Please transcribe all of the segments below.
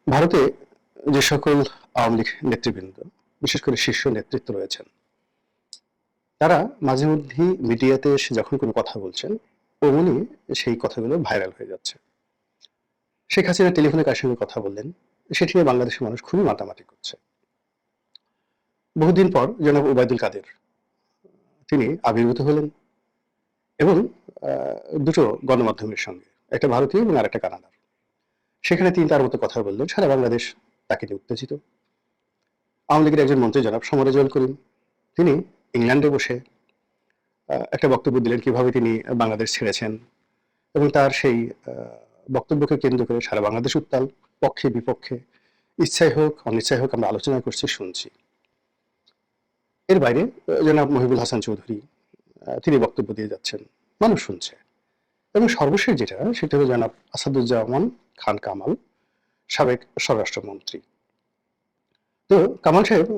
ভারতে যে সকল আওয়ামী লীগ নেতৃবৃন্দ, বিশেষ করে শীর্ষ নেতৃত্ব রয়েছেন, তারা মাঝে মধ্যেই মিডিয়াতে এসে যখন কোনো কথা বলছেন, অমনি সেই কথাগুলো ভাইরাল হয়ে যাচ্ছে। শেখ হাসিনা টেলিফোনে কার সঙ্গে কথা বললেন, সেটি নিয়ে বাংলাদেশের মানুষ খুবই মাতামাতি করছে। বহুদিন পর জনাব ওবায়দুল কাদের তিনি আবির্ভূত হলেন এবং দুটো গণমাধ্যমের সঙ্গে, একটা ভারতীয় এবং আরেকটা কানাডার। সেখানে তিনি তার মতো কথা বললেন, সারা বাংলাদেশ তাকে নিয়ে উত্তেজিত। আওয়ামী লীগের একজন মন্ত্রী জনাব সমরেজল করিম, তিনি ইংল্যান্ডে বসে একটা বক্তব্য দিলেন কিভাবে তিনি বাংলাদেশ ছেড়েছেন এবং তার সেই বক্তব্যকে কেন্দ্র করে সারা বাংলাদেশ উত্তাল, পক্ষে বিপক্ষে, ইচ্ছাই হোক অনিচ্ছাই হোক আমরা আলোচনা করছি, শুনছি। এর বাইরে জনাব মহিবুল হাসান চৌধুরী তিনি বক্তব্য দিয়ে যাচ্ছেন, মানুষ শুনছে। এবং সর্বশেষ যেটা, সেটা হলো জনাব আসাদুজ্জামান খান কামাল, সাবেক স্বরাষ্ট্রমন্ত্রী। তো কামাল সাহেব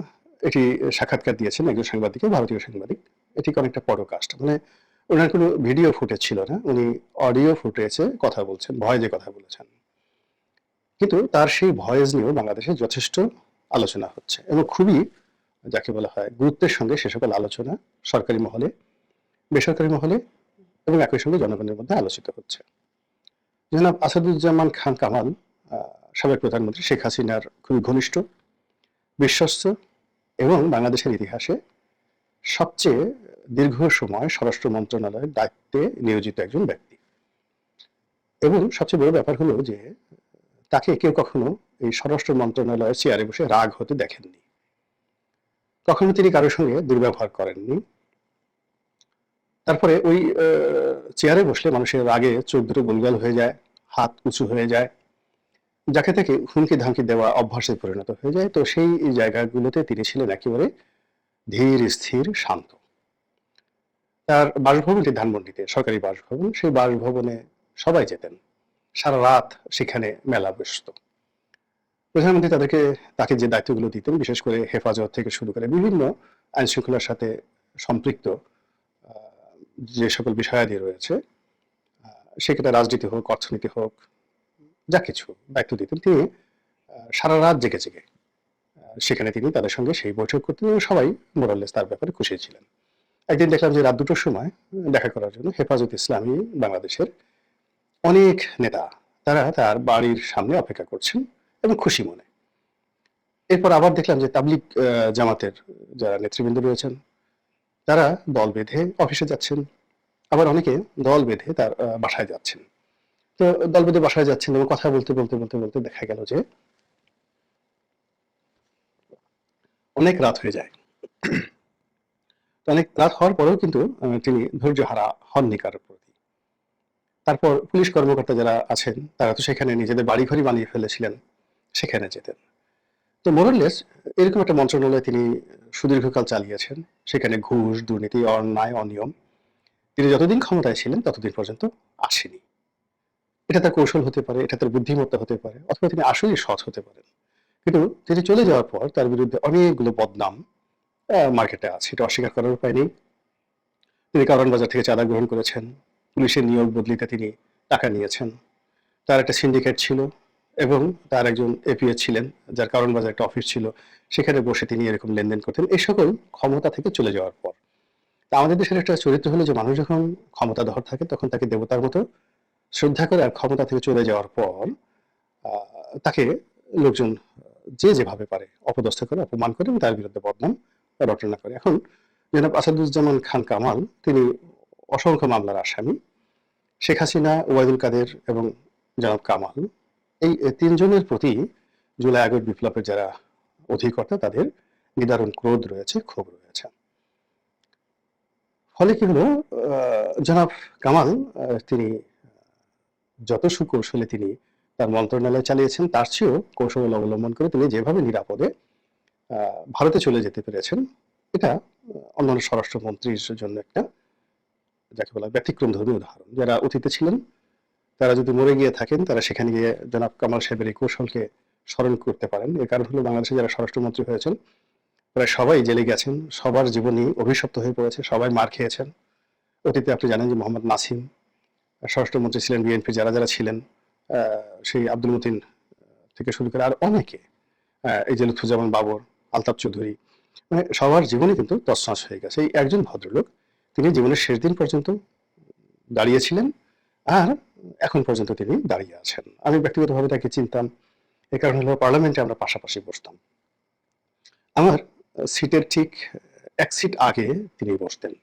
এটি সাক্ষাৎকার দিয়েছেন একজন সাংবাদিককে, ভারতীয় সাংবাদিক। এটি অনেকটা পডকাস্ট, মানে ওনার কোনো ভিডিও ফুটেজ ছিল না, উনি অডিও ফুটেজে কথা বলছেন, ভয়েসে কথা বলেছেন। কিন্তু তার সেই ভয়েস নিয়েও বাংলাদেশে যথেষ্ট আলোচনা হচ্ছে এবং খুবই, যাকে বলা হয়, গুরুত্বের সঙ্গে সে সকল আলোচনা সরকারি মহলে, বেসরকারি মহলে এবং একই সঙ্গে জনগণের মধ্যে আলোচিত হচ্ছে। জনাব আসাদুজ্জামান খান কামাল সাবেক প্রধানমন্ত্রী শেখ হাসিনার খুবই ঘনিষ্ঠ, বিশ্বস্ত এবং বাংলাদেশের ইতিহাসে সবচেয়ে দীর্ঘ সময় স্বরাষ্ট্র মন্ত্রণালয়ের দায়িত্বে নিয়োজিত একজন ব্যক্তি। এবং সবচেয়ে বড় ব্যাপার হলো যে তাকে কেউ কখনো এই স্বরাষ্ট্র মন্ত্রণালয়ের চেয়ারে বসে রাগ হতে দেখেননি, কখনো তিনি কারোর সঙ্গে দুর্ব্যবহার করেননি। তারপরে ওই চেয়ারে বসলে মানুষের রাগে চোখ দুটো গোলগাল হয়ে যায়, হাত উঁচু হয়ে যায়, যাকে তাকে হুমকি ধামকি দেওয়া অভ্যাসে পরিণত হয়ে যায়। তো সেই জায়গাগুলোতে তিনি ছিলেন একেবারে ধীর স্থির শান্ত। তার বাসভবনটি ধানমন্ডিতে, সরকারি বাসভবন, সেই বাসভবনে সবাই যেতেন, সারা রাত সেখানে মেলা বসত। প্রধানমন্ত্রী তাকে যে দায়িত্বগুলো দিতেন, বিশেষ করে হেফাজত থেকে শুরু করে বিভিন্ন আইন শৃঙ্খলার সাথে সম্পৃক্ত যে সকল বিষয়াদি রয়েছে, সেক্ষেত্রে রাজনীতি হোক, অর্থনীতি হোক, যা কিছু দায়িত্ব দিতেন, তিনি সারা রাত জেগে জেগে সেখানে তিনি তাদের সঙ্গে সেই বৈঠক করতেন এবং সবাই মোরাললেস তার ব্যাপারে খুশি ছিলেন। একদিন দেখলাম যে রাত 2টোর সময় দেখা করার জন্য হেফাজত ইসলামী বাংলাদেশের অনেক নেতা তারা তার বাড়ির সামনে অপেক্ষা করছেন এবং খুশি মনে। এরপর আবার দেখলাম যে তাবলিগ জামাতের যারা নেতৃবৃন্দ রয়েছেন, তারা দল বেঁধে অফিসে যাচ্ছেন, আবার অনেকে দল বেঁধে তার বাসায় যাচ্ছেন। তো দল বেঁধে বাসায় যাচ্ছেন এবং কথা বলতে বলতে বলতে বলতে দেখা গেল যে অনেক রাত হয়ে যায়। অনেক রাত হওয়ার পরেও কিন্তু তিনি ধৈর্য হারা হননি কারোর প্রতি। তারপর পুলিশ কর্মকর্তা যারা আছেন, তারা তো সেখানে নিজেদের বাড়িঘরই বানিয়ে ফেলেছিলেন, সেখানে যেতেন। তো মোরাললেস এরকম একটা মন্ত্রণালয় তিনি সুদীর্ঘকাল চালিয়েছেন। সেখানে ঘুষ, দুর্নীতি, অন্যায়, অনিয়ম তিনি যতদিন ক্ষমতায় ছিলেন ততদিন পর্যন্ত আসেনি। এটা তার কৌশল হতে পারে, এটা তার বুদ্ধিমত্তা হতে পারে, অথবা তিনি আসলেই সৎ হতে পারেন। কিন্তু তিনি চলে যাওয়ার পর তার বিরুদ্ধে অনেকগুলো বদনাম মার্কেটে আছে, এটা অস্বীকার করার উপায় নেই। তিনি কারওয়ান বাজার থেকে চাঁদা গ্রহণ করেছেন, পুলিশের নিয়োগ বদলিতে তিনি টাকা নিয়েছেন, তার একটা সিন্ডিকেট ছিল এবং তার একজন এপিএস ছিলেন, যার কারওয়ান বাজার একটা অফিস ছিল, সেখানে বসে তিনি এরকম লেনদেন করতেন। এই সকল ক্ষমতা থেকে চলে যাওয়ার পর আমাদের দেশের একটা চরিত্র হলো যে মানুষ যখন ক্ষমতাধর থাকে তখন তাকে দেবতার মতো শ্রদ্ধা করে, আর ক্ষমতা থেকে চলে যাওয়ার পর তাকে লোকজন যে যেভাবে পারে অপদস্থ করে, অপমান করে এবং তার বিরুদ্ধে বদনাম রটনা করে। এখন জনাব আসাদুজ্জামান খান কামাল তিনি অসংখ্য মামলার আসামি। শেখ হাসিনা, ওবায়দুল কাদের এবং জনাব কামাল, এই তিনজনের প্রতি জুলাই আগস্ট বিপ্লবের যারা অধিকর্তা, তাদের নিদারুণ ক্রোধ রয়েছে, ক্ষোভ রয়েছে। ফলে কি হলো, জনাব কামাল তিনি যত সুকৌশলে তিনি তার মন্ত্রণালয় চালিয়েছেন, তার চেয়েও কৌশল অবলম্বন করে তিনি যেভাবে নিরাপদে ভারতে চলে যেতে পেরেছেন, এটা অন্যান্য স্বরাষ্ট্রমন্ত্রীর জন্য একটা, যাকে বলা, ব্যতিক্রমধর্মী উদাহরণ। যারা অতীতে ছিলেন তারা যদি মরে গিয়ে থাকেন, তারা সেখানে গিয়ে জনাব কামাল সাহেবের এই কৌশলকে স্মরণ করতে পারেন। এর কারণ হলো বাংলাদেশে যারা স্বরাষ্ট্রমন্ত্রী হয়েছেন প্রায় সবাই জেলে গেছেন, সবার জীবনই অভিশপ্ত হয়ে পড়েছে, সবাই মার খেয়েছেন। অতীতে আপনি জানেন যে মোহাম্মদ নাসিম স্বরাষ্ট্রমন্ত্রী ছিলেন, বিএনপি যারা যারা ছিলেন, সেই আব্দুল মতিন থেকে শুরু করে আর অনেকে, এই যে লুৎফুজ্জামান বাবর, আলতাফ চৌধুরী, মানে সবার জীবনে কিন্তু তছনছ হয়ে গেছে। এই একজন ভদ্রলোক তিনি জীবনের শেষ দিন পর্যন্ত দাঁড়িয়েছিলেন, আর এখন পর্যন্ত তিনি দাঁড়িয়ে আছেন। আমি ব্যক্তিগতভাবে তাকে চিনতাম, এই কারণে হলো পার্লামেন্টে আমরা পাশাপাশি বসতাম। আমার সিটের ঠিক এক সিট আগে তিনি বসতেন।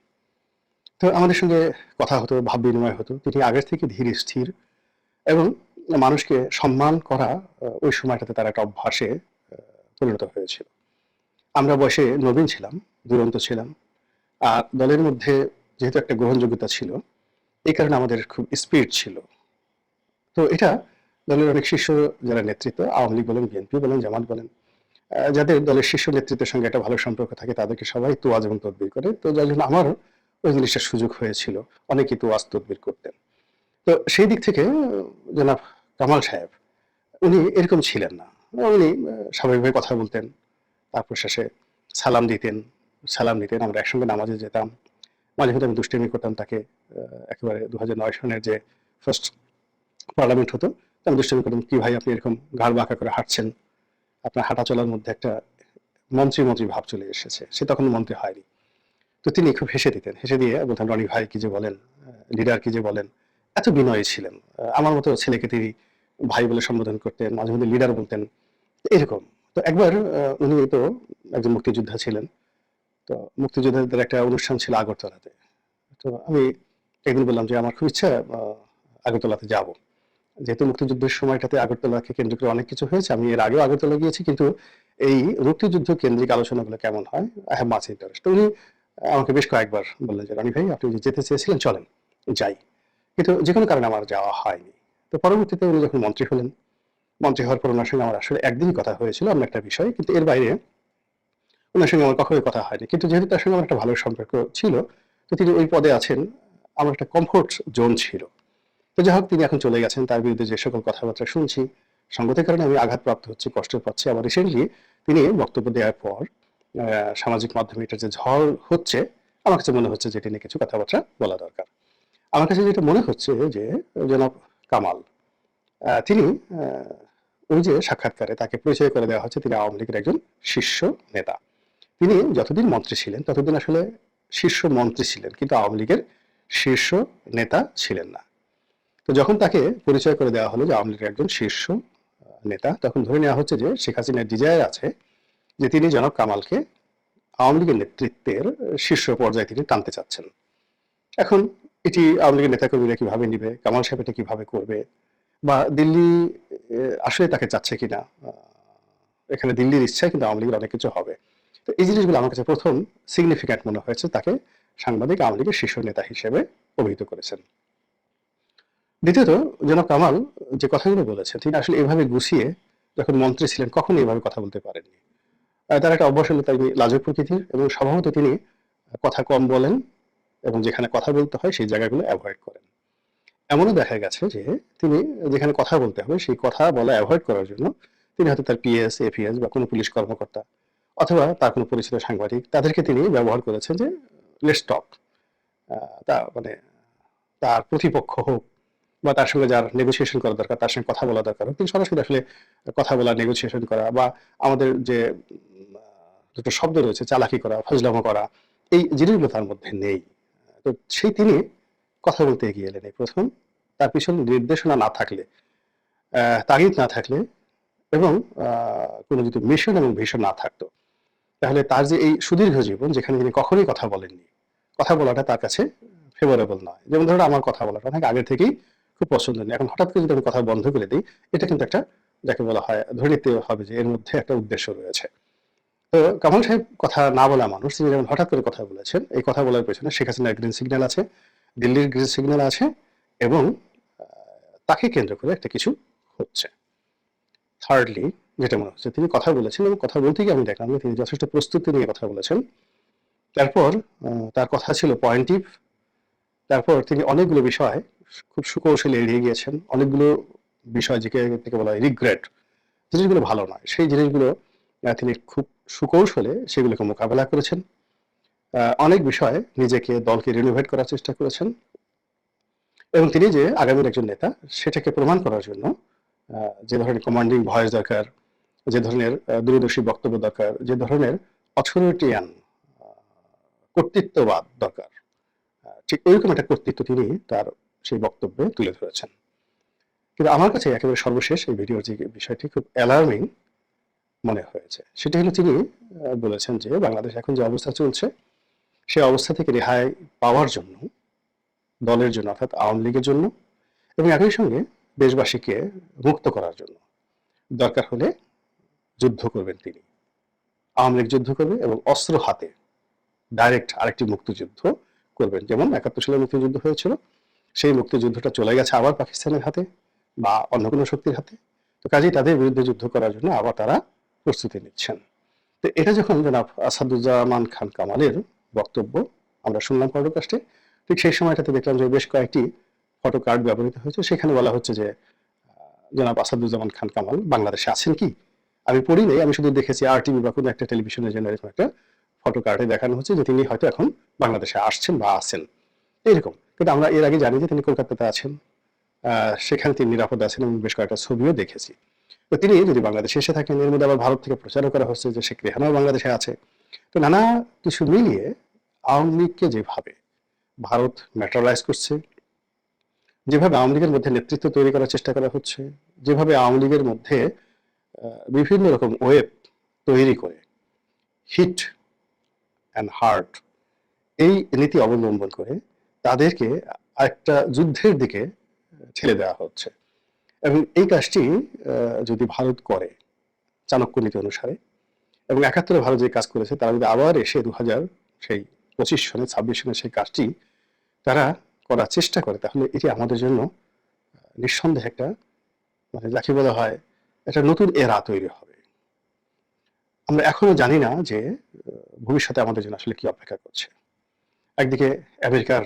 তো আমাদের সঙ্গে কথা হতো, ভাব বিনিময় হতো। তিনি আগের থেকে ধীর স্থির এবং মানুষকে সম্মান করা ওই সময়টাতে তার একটা অভ্যাসে পরিণত হয়েছিল। আমরা বয়সে নবীন ছিলাম, দুরন্ত ছিলাম, আর দলের মধ্যে যেহেতু একটা গ্রহণযোগ্যতা ছিল, এই কারণে আমাদের খুব স্পিরিট ছিল। তো এটা দলের অনেক শীর্ষ যারা নেতৃত্ব, আওয়ামী লীগ বলেন, বিএনপি বলেন, জামাত বলেন, যাদের দলের শীর্ষ নেতৃত্বের সঙ্গে একটা ভালো সম্পর্ক থাকে তাদেরকে সবাই তোয়াজ এবং তদবির করে। তো যার জন্য আমার ওই জিনিসটার সুযোগ হয়েছিল, অনেকেই তোয়াজ তদবির করতেন। তো সেই দিক থেকে জনাব কামাল সাহেব উনি এরকম ছিলেন না। উনি স্বাভাবিকভাবে কথা বলতেন, তারপর শেষে সালাম দিতেন, সালাম নিতেন। আমরা একসঙ্গে নামাজে যেতাম। মাঝে মধ্যে আমি দুষ্টামি করতাম তাকে। একেবারে 2009 সনের যে ফার্স্ট পার্লামেন্ট হতো, তো আমি দুষ্টামি করতাম, কি ভাই আপনি এরকম ঘাড় বাঁকা করে হাঁটছেন, আপনার হাঁটা চলার মধ্যে একটা মন্ত্রী মন্ত্রী ভাব চলে এসেছে। সে তখন মন্ত্রী হয়নি। তো তিনি খুব হেসে দিতেন, হেসে দিয়ে বলতেন, রনি ভাই কি যে বলেন, লিডার কি যে বলেন। এত বিনয়ী ছিলেন। আমার মতো ছেলেকে তিনি ভাই বলে সম্বোধন করতেন, মাঝে মধ্যে লিডার বলতেন, এরকম। তো একবার উনি তো একজন মুক্তিযোদ্ধা ছিলেন। তো মুক্তিযোদ্ধাদের একটা অনুষ্ঠান ছিল আগরতলাতে। তো আমি একদিন বললাম যে আমার খুব ইচ্ছা আগরতলাতে যাব। যেহেতু মুক্তিযুদ্ধের সময়টাতে আগরতলাকে কেন্দ্র করে অনেক কিছু হয়েছে, আমি এর আগেও আগরতলা গিয়েছি, কিন্তু এই মুক্তিযুদ্ধ কেন্দ্রিক আলোচনাগুলো কেমন হয়, আই হ্যাভ মাচ ইন্টারেস্ট। তো উনি আমাকে বেশ কয়েকবার বললেন যে, রনি ভাই আপনি যে যেতে চেয়েছিলেন চলেন, যাই। কিন্তু যে কোনো কারণে আমার যাওয়া হয়নি। তো পরবর্তীতে উনি যখন মন্ত্রী হলেন, মন্ত্রী হওয়ার পর ওনার সঙ্গে আমার আসলে একদিনই কথা হয়েছিল অন্য একটা বিষয়, কিন্তু এর বাইরে ওনার সঙ্গে আমার কখনোই কথা হয়নি। কিন্তু যেহেতু তার সঙ্গে আমার একটা ভালো সম্পর্ক ছিল, তো তিনি ওই পদে আছেন, আমার একটা কমফোর্ট জোন ছিল। তো যাই হোক তিনি এখন চলে গেছেন, তার বিরুদ্ধে যে সকল কথাবার্তা শুনছি, সঙ্গতের কারণে আমি আঘাতপ্রাপ্ত হচ্ছি, কষ্ট পাচ্ছি। আবার রিসেন্টলি তিনি বক্তব্য দেওয়ার পর সামাজিক মাধ্যমে এটার যে ঝড় হচ্ছে, আমার কাছে মনে হচ্ছে যে এটি নিয়ে কিছু কথাবার্তা বলা দরকার। আমার কাছে যেটা মনে হচ্ছে যে জনাব কামাল, তিনি ওই যে সাক্ষাৎকারে তাকে পরিচয় করে দেওয়া হচ্ছে তিনি আওয়ামী লীগের একজন শীর্ষ নেতা। তিনি যতদিন মন্ত্রী ছিলেন ততদিন আসলে শীর্ষ মন্ত্রী ছিলেন, কিন্তু আওয়ামী লীগের শীর্ষ নেতা ছিলেন না। তো যখন তাকে পরিচয় করে দেওয়া হলো যে আওয়ামী লীগের একজন শীর্ষ নেতা, তখন ধরে নেওয়া হচ্ছে যে শেখ হাসিনার ডিজায়ার আছে যে তিনি জনাব কামালকে আওয়ামী লীগের নেতৃত্বের শীর্ষ পর্যায়ে তিনি টানতে চাচ্ছেন। এখন এটি আওয়ামী লীগের নেতাকর্মীরা কিভাবে নিবে, কামাল সাহেব এটা কিভাবে করবে, বা দিল্লি আসলে তাকে চাচ্ছে কিনা, এখানে দিল্লির ইচ্ছায় কিন্তু আওয়ামী লীগের অনেক কিছু হবে। তো এই জিনিসগুলো আমার কাছে প্রথম সিগনিফিক্যান্ট মনে হয়েছে, তাকে সাংবাদিক আওয়ামী লীগের শীর্ষ নেতা হিসেবে অভিহিত করেছেন। দ্বিতীয়ত জনাব কামাল যে কথাগুলো বলেছেন তিনি আসলে এভাবে গুছিয়ে যখন মন্ত্রী ছিলেন কখনো এভাবে কথা বলতে পারেননি। তার একটা অভ্যাস হলো তাই লাজুক প্রকৃতির, এবং স্বভাবত তিনি কথা কম বলেন এবং যেখানে কথা বলতে হয় সেই জায়গাগুলো অ্যাভয়েড করেন। এমনও দেখা গেছে যে তিনি যেখানে কথা বলতে হবে সেই কথা বলা অ্যাভয়েড করার জন্য তিনি হয়তো তার পিএস, এপিএস বা কোনো পুলিশ কর্মকর্তা অথবা তার কোনো পরিচিত সাংবাদিক তাদেরকে তিনি ব্যবহার করেছেন যে লেটস টক। তা মানে তার প্রতিপক্ষ হোক বা তার সঙ্গে যার নেগোসিয়েশন করা দরকার তার সঙ্গে কথা বলা দরকার হোক, তিনি সরাসরি আসলে কথা বলা, নেগোসিয়েশন করা, বা আমাদের যে দুটো শব্দ রয়েছে চালাকি করা, ফজলামো করা, এই জিনিসগুলো তার মধ্যে নেই। তো সেই তিনি কথা বলতে এগিয়ে এলেন এই প্রথম। তার পিছনে নির্দেশনা না থাকলে, তাগিদ না থাকলে, এবং কোনো যদি মিশন এবং ভিশন না থাকতো, তাহলে তার যে এই সুদীর্ঘ জীবন যেখানে তিনি কখনোই কথা বলেননি, কথা বলাটা তার কাছে ফেভারেবল নয়। যেমন ধরুন আমার কথা বলাটা অনেক আগে থেকেই খুব পছন্দ নেই, এখন হঠাৎ করে যদি আমি কথা বন্ধ করে দিই, এটা কিন্তু একটা, যাকে বলা হয়, ধরে নিতে হবে যে এর মধ্যে একটা উদ্দেশ্য রয়েছে। তো কামাল সাহেব কথা না বলা মানুষ, তিনি যেমন হঠাৎ করে কথা বলেছেন, এই কথা বলার পেছনে শেখ হাসিনার গ্রিন সিগন্যাল আছে, দিল্লির গ্রিন সিগন্যাল আছে, এবং তাকে কেন্দ্র করে একটা কিছু হচ্ছে। থার্ডলি যেটা মনে হচ্ছে তিনি কথা বলেছেন, এবং কথা বলতে গিয়ে আমি দেখলাম যে তিনি যথেষ্ট প্রস্তুতি নিয়ে কথা বলেছেন। তারপর তার কথা ছিল পয়েন্টিভ। তারপর তিনি অনেকগুলো বিষয় খুব সুকৌশলে এড়িয়ে গিয়েছেন। অনেকগুলো বিষয় যেটাকে বলা হয় রিগ্রেট, জিনিসগুলো ভালো নয়, সেই জিনিসগুলো তিনি খুব সুকৌশলে সেগুলোকে মোকাবেলা করেছেন। অনেক বিষয়ে নিজেকে, দলকে রিনোভেট করার চেষ্টা করেছেন, এবং তিনি যে আগামীর একজন নেতা সেটাকে প্রমাণ করার জন্য যে ধরনের কমান্ডিং ভয়েস দরকার, যে ধরনের দূরদর্শী বক্তব্য দরকার, যে ধরনের অথরিটিয়ান কর্তৃত্ববাদ দরকার, ঠিক ওইরকম একটা কর্তৃত্ব তিনি তার সেই বক্তব্যে তুলে ধরেছেন। কিন্তু আমার কাছে একেবারে সর্বশেষ এই ভিডিওর যে বিষয়টি খুব অ্যালার্মিং মনে হয়েছে, সেটি হলো তিনি বলেছেন যে বাংলাদেশ এখন যে অবস্থা চলছে সেই অবস্থা থেকে রেহাই পাওয়ার জন্য, দলের জন্য অর্থাৎ আওয়ামী লীগের জন্য এবং একই সঙ্গে দেশবাসীকে মুক্ত করার জন্য দরকার হলে যুদ্ধ করবেন তিনি। আওয়ামী লীগ যুদ্ধ করবে এবং অস্ত্র হাতে ডাইরেক্ট আরেকটি মুক্তিযুদ্ধ করবেন, যেমন ৭১ সালে মুক্তিযুদ্ধ হয়েছিল। সেই মুক্তিযুদ্ধটা চলে গেছে আবার পাকিস্তানের হাতে বা অন্য কোনো শক্তির হাতে। তো কাজেই তাদের বিরুদ্ধে যুদ্ধ করার জন্য আবার তারা প্রস্তুতি নিচ্ছেন। তো এটা যখন জনাব আসাদুজ্জামান খান কামালের বক্তব্য আমরা শুনলাম পডকাস্টে, ঠিক সেই সময়টাতে দেখলাম যে বেশ কয়েকটি ফটো কার্ড ব্যবহৃত হয়েছে। সেখানে বলা হচ্ছে যে জনাব আসাদুজ্জামান খান কামাল বাংলাদেশে আছেন কি। আমি পড়ি নাই, আমি শুধু দেখেছি RTV বা কোনো একটা টেলিভিশনে যেন এরকম একটা ফটো কার্ডে দেখানো হচ্ছে যে তিনি হয়তো এখন বাংলাদেশে আসছেন বা আছেন এরকম। কিন্তু আমরা এর আগে জানি যে তিনি কলকাতাতে আছেন, সেখানে তিনি নিরাপদ আছেন এবং বেশ কয়েকটা ছবিও দেখেছি। তো তিনি যদি বাংলাদেশে এসে থাকেন, এর মধ্যে আবার ভারত থেকে প্রচারও করা হচ্ছে যে শেখ রেহানাও বাংলাদেশে আছে। তো নানা কিছু মিলিয়ে আওয়ামী লীগকে যেভাবে ভারত ম্যাটারালাইজ করছে, যেভাবে আওয়ামী লীগের মধ্যে নেতৃত্ব তৈরি করার চেষ্টা করা হচ্ছে, যেভাবে আওয়ামী লীগের মধ্যে বিভিন্ন রকম ওয়েব তৈরি করে হিট অ্যান্ড হার্ট এই নীতি অবলম্বন করে তাদেরকে একটা যুদ্ধের দিকে ঠেলে দেওয়া হচ্ছে। এবং এই কাজটি যদি ভারত করে চাণক্য নীতি অনুসারে, এবং ৭১ ভারত যে কাজ করেছে তারা যদি আবার এসে 2025 সনে 26 সনে সেই কাজটি তারা করার চেষ্টা করে, তাহলে এটি আমাদের জন্য নিঃসন্দেহে একটা মানে যাকে বলা হয় একটা নতুন এরা তৈরি হবে। আমরা এখনো জানি না যে ভবিষ্যতে আমাদের জন্য আসলে কি অপেক্ষা করছে। একদিকে আমেরিকার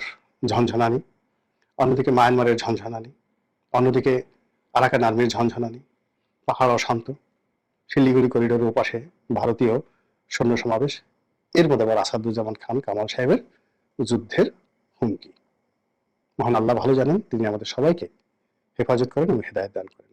ঝনঝনানি, অন্যদিকে মায়ানমারের ঝনঝনানি, অন্যদিকে আরাকান আর্মির ঝনঝনানি, পাহাড় অশান্ত, শিলিগুড়ি করিডোরের ওপাশে ভারতীয় সৈন্য সমাবেশ, এর মধ্যে আবার আসাদুজ্জামান খান কামাল সাহেবের যুদ্ধের হুমকি। মহান আল্লাহ ভালো জানেন, তিনি আমাদের সবাইকে হেফাজত করেন এবং হেদায়েত দান করেন।